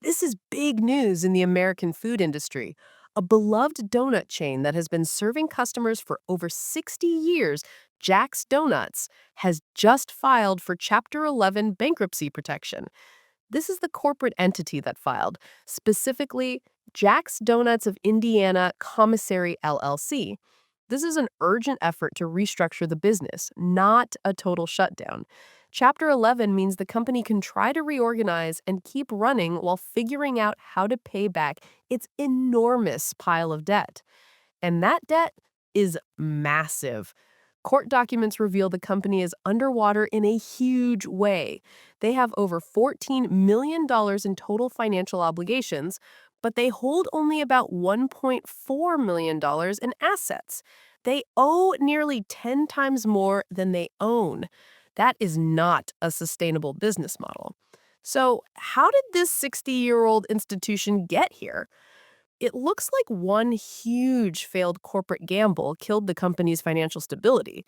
This is big news in the American food industry. A beloved donut chain that has been serving customers for over 60 years, Jack's Donuts, has just filed for Chapter 11 bankruptcy protection. This is the corporate entity that filed, specifically Jack's Donuts of Indiana Commissary LLC. This is an urgent effort to restructure the business, not a total shutdown. Chapter 11 means the company can try to reorganize and keep running while figuring out how to pay back its enormous pile of debt. And that debt is massive. Court documents reveal the company is underwater in a huge way. They have over $14 million in total financial obligations, but they hold only about $1.4 million in assets. They owe nearly 10 times more than they own. That is not a sustainable business model. So, how did this 60-year-old institution get here? It looks like one huge failed corporate gamble killed the company's financial stability.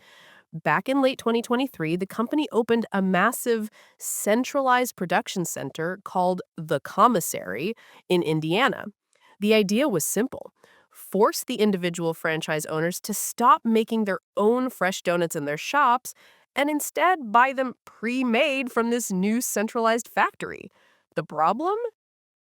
Back in late 2023, the company opened a massive centralized production center called the Commissary in Indiana. The idea was simple: force the individual franchise owners to stop making their own fresh donuts in their shops and instead buy them pre made from this new centralized factory. The problem?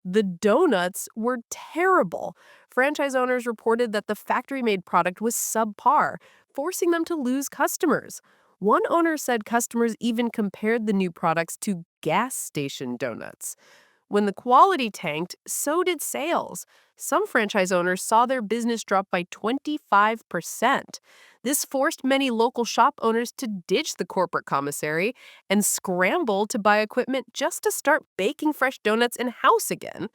The donuts were terrible. Franchise owners reported that the factory made product was subpar, forcing them to lose customers. One owner said customers even compared the new products to gas station donuts. When the quality tanked, so did sales. Some franchise owners saw their business drop by 25%. This forced many local shop owners to ditch the corporate commissary and scramble to buy equipment just to start baking fresh donuts in-house again.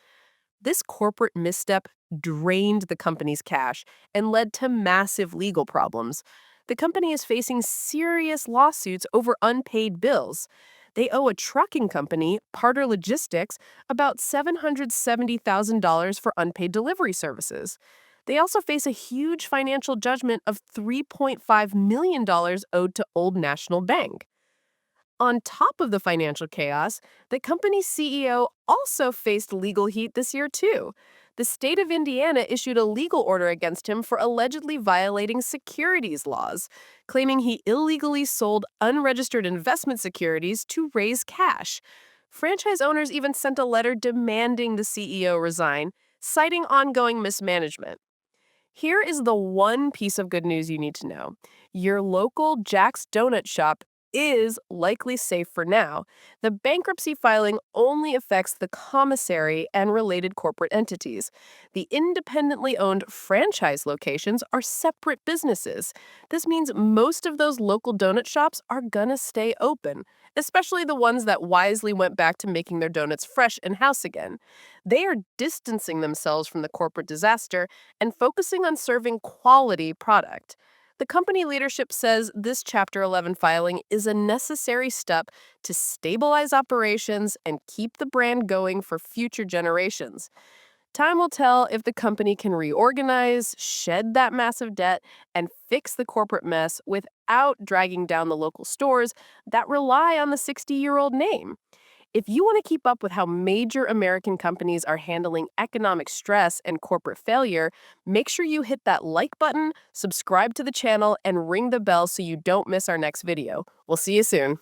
This corporate misstep drained the company's cash and led to massive legal problems. The company is facing serious lawsuits over unpaid bills. They owe a trucking company, Parter Logistics, about $770,000 for unpaid delivery services. They also face a huge financial judgment of $3.5 million owed to Old National Bank. On top of the financial chaos, the company's CEO also faced legal heat this year, too. The state of Indiana issued a legal order against him for allegedly violating securities laws, claiming he illegally sold unregistered investment securities to raise cash. Franchise owners even sent a letter demanding the CEO resign, citing ongoing mismanagement. Here is the one piece of good news you need to know. Your local Jack's Donut shop is likely safe for now. The bankruptcy filing only affects the commissary and related corporate entities. The independently owned franchise locations are separate businesses. This means most of those local donut shops are gonna stay open, especially the ones that wisely went back to making their donuts fresh in-house again. They are distancing themselves from the corporate disaster and focusing on serving quality product. The company leadership says this Chapter 11 filing is a necessary step to stabilize operations and keep the brand going for future generations. Time will tell if the company can reorganize, shed that massive debt, and fix the corporate mess without dragging down the local stores that rely on the 60-year-old name. If you want to keep up with how major American companies are handling economic stress and corporate failure, make sure you hit that like button, subscribe to the channel, and ring the bell so you don't miss our next video. We'll see you soon.